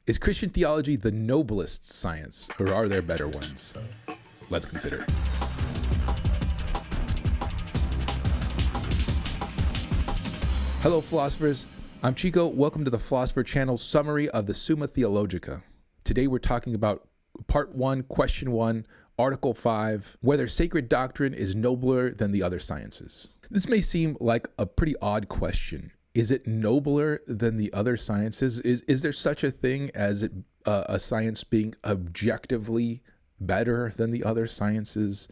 Is Christian theology the noblest science, or are there better ones? Let's consider. Hello, philosophers. I'm Chico. Welcome to the Philosopher Channel's summary of the Summa Theologica. Today we're talking about Part 1, Question 1, Article 5, whether sacred doctrine is nobler than the other sciences. This may seem like a pretty odd question. Is it nobler than the other sciences? Is there such a thing as a science being objectively better than the other sciences?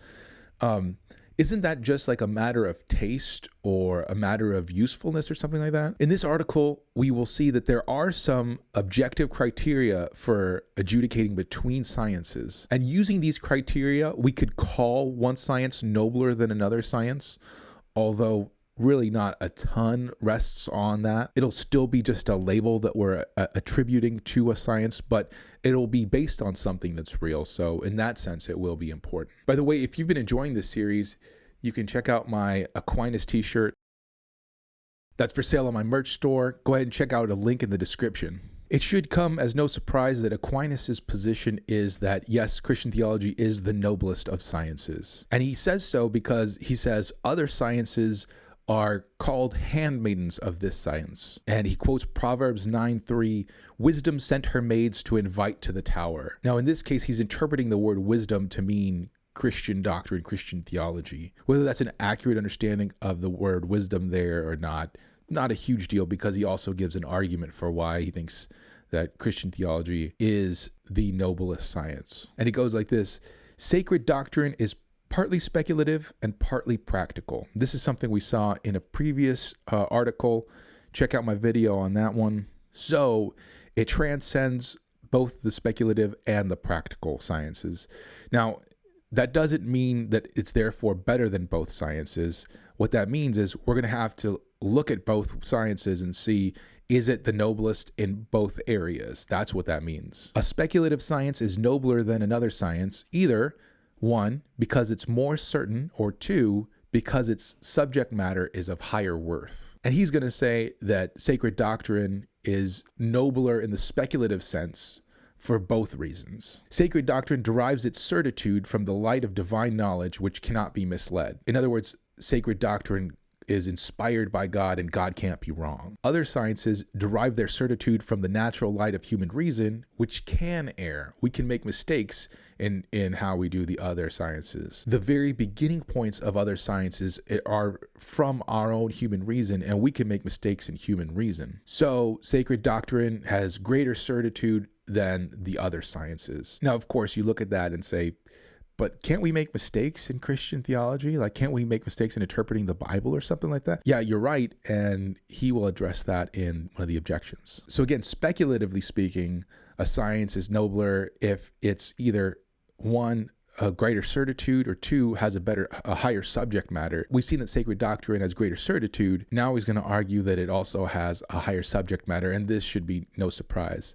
Isn't that just like a matter of taste or a matter of usefulness or something like that? In this article, we will see that there are some objective criteria for adjudicating between sciences. And using these criteria, we could call one science nobler than another science, although really not a ton rests on that. It'll still be just a label that we're attributing to a science, but it'll be based on something that's real. So in that sense, it will be important. By the way, if you've been enjoying this series, you can check out my Aquinas t-shirt. That's for sale on my merch store. Go ahead and check out a link in the description. It should come as no surprise that Aquinas' position is that, yes, Christian theology is the noblest of sciences. And he says so because he says other sciences are called handmaidens of this science. And he quotes Proverbs 9:3, wisdom sent her maids to invite to the tower. Now, in this case, he's interpreting the word wisdom to mean Christian doctrine, Christian theology. Whether that's an accurate understanding of the word wisdom there or not a huge deal, because he also gives an argument for why he thinks that Christian theology is the noblest science. And he goes like this: sacred doctrine is partly speculative and partly practical. This is something we saw in a previous article. Check out my video on that one. So it transcends both the speculative and the practical sciences. Now, that doesn't mean that it's therefore better than both sciences. What that means is we're going to have to look at both sciences and see, is it the noblest in both areas? That's what that means. A speculative science is nobler than another science, either 1, because it's more certain, or 2, because its subject matter is of higher worth. And he's going to say that sacred doctrine is nobler in the speculative sense for both reasons. Sacred doctrine derives its certitude from the light of divine knowledge, which cannot be misled. In other words, sacred doctrine is inspired by God and God can't be wrong. Other sciences derive their certitude from the natural light of human reason, which can err. We can make mistakes in how we do the other sciences. The very beginning points of other sciences are from our own human reason, and we can make mistakes in human reason. So sacred doctrine has greater certitude than the other sciences. Now, of course, you look at that and say, but can't we make mistakes in Christian theology? Like, can't we make mistakes in interpreting the Bible or something like that? Yeah, you're right. And he will address that in one of the objections. So again, speculatively speaking, a science is nobler if it's either 1, a greater certitude, or 2, has a higher subject matter. We've seen that sacred doctrine has greater certitude. Now he's going to argue that it also has a higher subject matter, and this should be no surprise.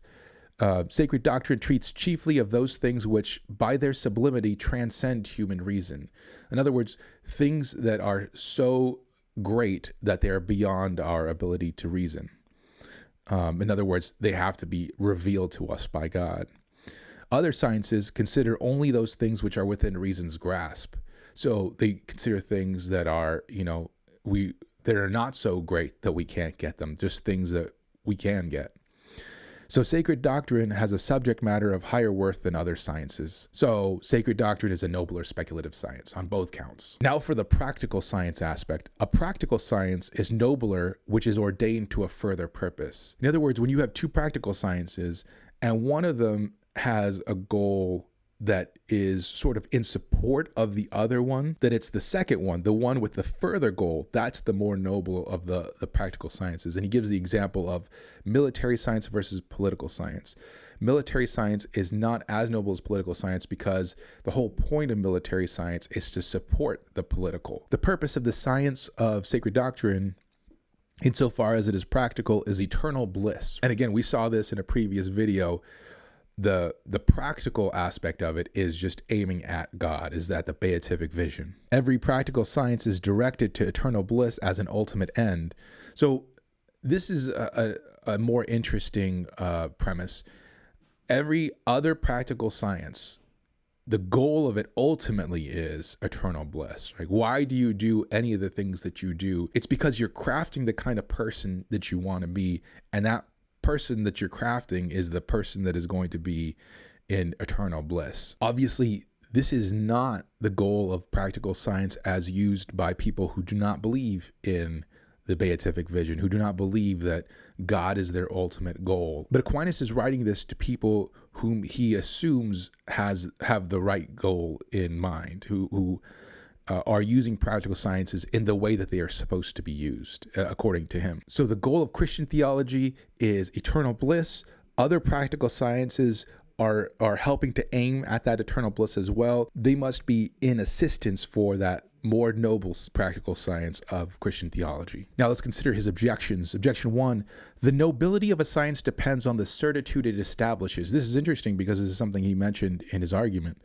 Sacred doctrine treats chiefly of those things which, by their sublimity, transcend human reason. In other words, things that are so great that they are beyond our ability to reason. In other words, they have to be revealed to us by God. Other sciences consider only those things which are within reason's grasp. So they consider things that are, that are not so great that we can't get them, just things that we can get. So sacred doctrine has a subject matter of higher worth than other sciences. So sacred doctrine is a nobler speculative science on both counts. Now for the practical science aspect. A practical science is nobler, which is ordained to a further purpose. In other words, when you have two practical sciences and one of them has a goal that is sort of in support of the other one, that it's the second one, the one with the further goal, that's the more noble of the practical sciences. And he gives the example of military science versus political science. Military science is not as noble as political science because the whole point of military science is to support the political. The purpose of the science of sacred doctrine, insofar as it is practical, is eternal bliss. And again, we saw this in a previous video. The practical aspect of it is just aiming at God, is that the beatific vision. Every practical science is directed to eternal bliss as an ultimate end. So this is a more interesting premise. every other practical science, the goal of it ultimately is eternal bliss. Like, why do you do any of the things that you do? It's because you're crafting the kind of person that you want to be. And that person that you're crafting is the person that is going to be in eternal bliss. Obviously, this is not the goal of practical science as used by people who do not believe in the beatific vision, who do not believe that God is their ultimate goal. But Aquinas is writing this to people whom he assumes have the right goal in mind, who are using practical sciences in the way that they are supposed to be used, according to him. So the goal of Christian theology is eternal bliss. Other practical sciences are helping to aim at that eternal bliss as well. They must be in assistance for that more noble practical science of Christian theology. Now let's consider his objections. Objection 1, the nobility of a science depends on the certitude it establishes. This is interesting because this is something he mentioned in his argument.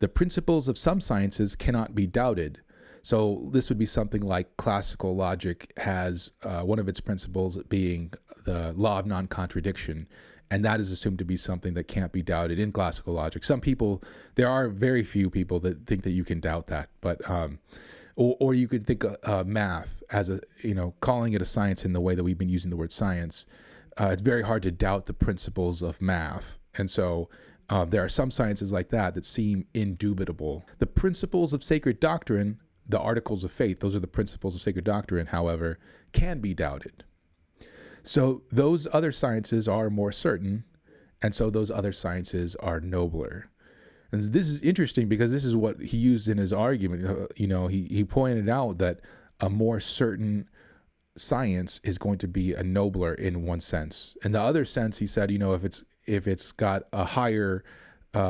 The principles of some sciences cannot be doubted. So this would be something like classical logic has one of its principles being the law of non-contradiction. And that is assumed to be something that can't be doubted in classical logic. Some people, there are very few people that think that you can doubt that, but or you could think of math as calling it a science in the way that we've been using the word science. It's very hard to doubt the principles of math, and so there are some sciences like that seem indubitable. The principles of sacred doctrine, the articles of faith, those are the principles of sacred doctrine, however, can be doubted. So those other sciences are more certain, and so those other sciences are nobler. And this is interesting because this is what he used in his argument. He pointed out that a more certain science is going to be a nobler in one sense. In the other sense, he said, if it's got a higher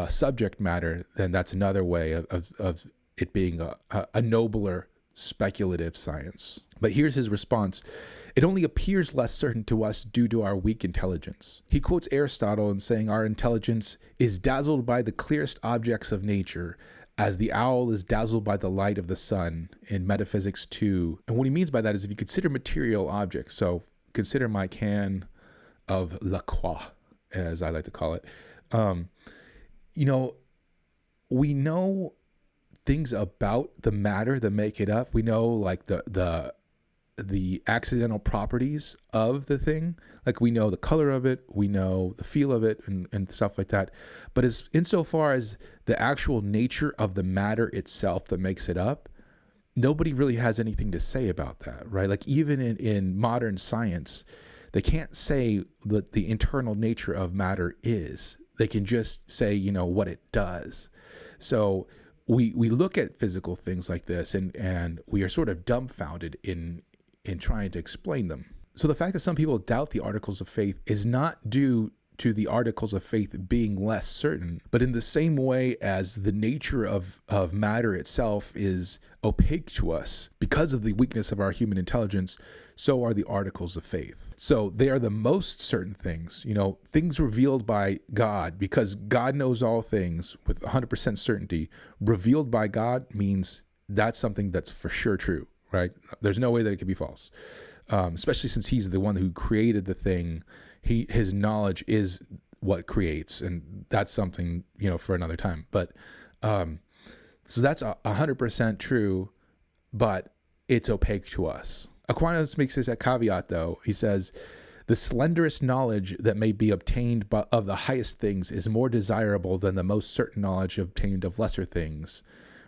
subject matter, then that's another way of it being a nobler speculative science. But here's his response. It only appears less certain to us due to our weak intelligence. He quotes Aristotle in saying our intelligence is dazzled by the clearest objects of nature, as the owl is dazzled by the light of the sun in Metaphysics 2. And what he means by that is if you consider material objects, so consider my can of La Croix, as I like to call it, we know things about the matter that make it up. We know like the accidental properties of the thing. Like we know the color of it, we know the feel of it and stuff like that. But as insofar as the actual nature of the matter itself that makes it up, nobody really has anything to say about that, right? Like even in modern science, they can't say what the internal nature of matter is. They can just say, what it does. So we look at physical things like this and we are sort of dumbfounded in trying to explain them. So the fact that some people doubt the articles of faith is not due to the articles of faith being less certain, but in the same way as the nature of matter itself is opaque to us because of the weakness of our human intelligence, so are the articles of faith. So they are the most certain things, things revealed by God, because God knows all things with 100% certainty. Revealed by God means that's something that's for sure true. Right? There's no way that it could be false, especially since he's the one who created the thing. His knowledge is what creates, and that's something, for another time. But so that's 100% true, but it's opaque to us. Aquinas makes this a caveat, though. He says, the slenderest knowledge that may be obtained of the highest things is more desirable than the most certain knowledge obtained of lesser things,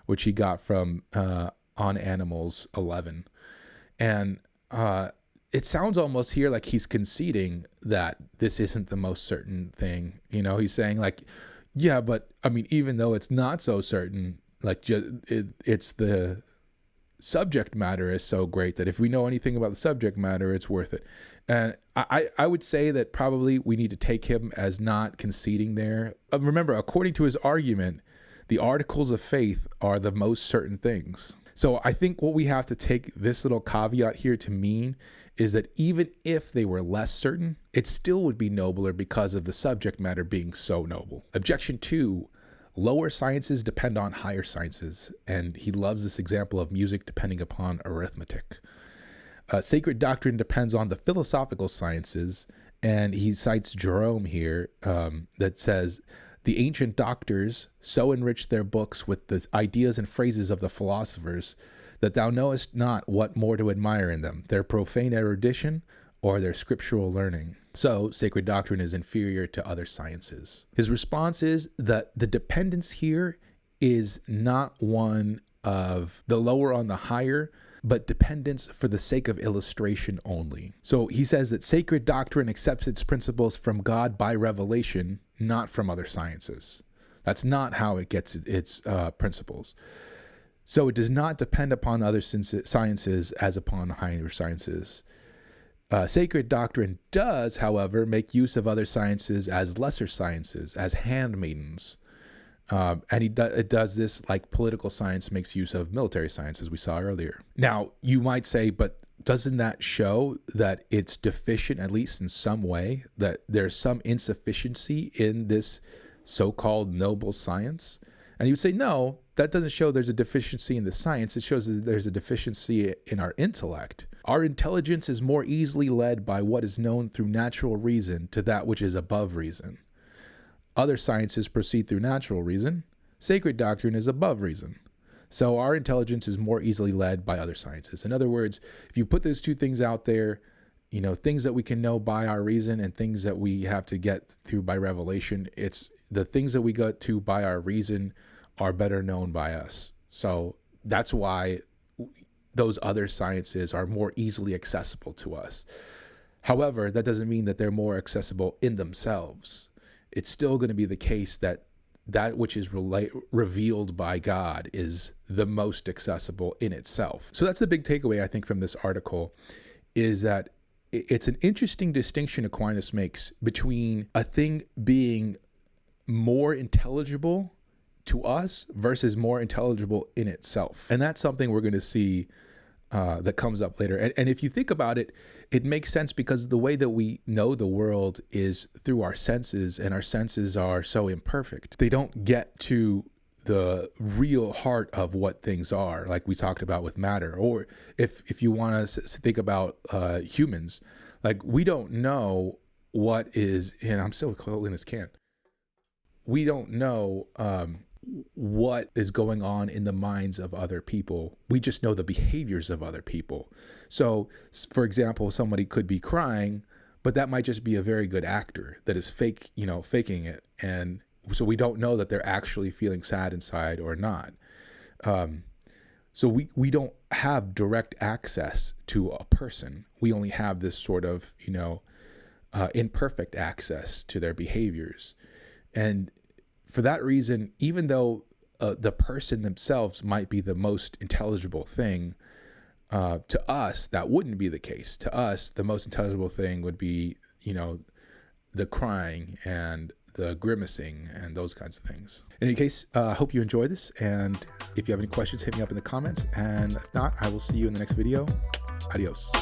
which he got from On Animals 11. And it sounds almost here like he's conceding that this isn't the most certain thing. He's saying like, yeah, but I mean, even though it's not so certain, like it's the subject matter is so great that if we know anything about the subject matter, it's worth it. And I would say that probably we need to take him as not conceding there. Remember, according to his argument, the articles of faith are the most certain things. So I think what we have to take this little caveat here to mean is that even if they were less certain, it still would be nobler because of the subject matter being so noble. Objection 2, lower sciences depend on higher sciences. And he loves this example of music depending upon arithmetic. Sacred doctrine depends on the philosophical sciences, And he cites Jerome here that says, the ancient doctors so enriched their books with the ideas and phrases of the philosophers that thou knowest not what more to admire in them, their profane erudition or their scriptural learning. So sacred doctrine is inferior to other sciences. His response is that the dependence here is not one of the lower on the higher, but dependence for the sake of illustration only. So he says that sacred doctrine accepts its principles from God by revelation, not from other sciences. That's not how it gets its principles. So it does not depend upon other sciences as upon higher sciences. Sacred doctrine does, however, make use of other sciences as lesser sciences, as handmaidens. And it does this like political science makes use of military science, as we saw earlier. Now, you might say, but doesn't that show that it's deficient, at least in some way, that there's some insufficiency in this so-called noble science? And you would say, no, that doesn't show there's a deficiency in the science. It shows that there's a deficiency in our intellect. Our intelligence is more easily led by what is known through natural reason to that which is above reason. Other sciences proceed through natural reason. Sacred doctrine is above reason. So our intelligence is more easily led by other sciences. In other words, if you put those two things out there, things that we can know by our reason and things that we have to get through by revelation, it's the things that we got to by our reason are better known by us. So that's why those other sciences are more easily accessible to us. However, that doesn't mean that they're more accessible in themselves. It's still going to be the case that that which is revealed by God is the most accessible in itself. So that's the big takeaway, I think, from this article, is that it's an interesting distinction Aquinas makes between a thing being more intelligible to us versus more intelligible in itself. And that's something we're going to see that comes up later. And if you think about it, it makes sense because the way that we know the world is through our senses, and our senses are so imperfect. They don't get to the real heart of what things are, like we talked about with matter. Or if you want to think about humans, like we don't know what is, and I'm still holding this can. We don't know what is going on in the minds of other people. We just know the behaviors of other people. So, for example, somebody could be crying, but that might just be a very good actor that is faking it. And so we don't know that they're actually feeling sad inside or not. So we don't have direct access to a person. We only have this sort of, imperfect access to their behaviors. And for that reason, even though the person themselves might be the most intelligible thing, to us, that wouldn't be the case. To us, the most intelligible thing would be, the crying and the grimacing and those kinds of things. In any case, I hope you enjoy this. And if you have any questions, hit me up in the comments. And if not, I will see you in the next video. Adios.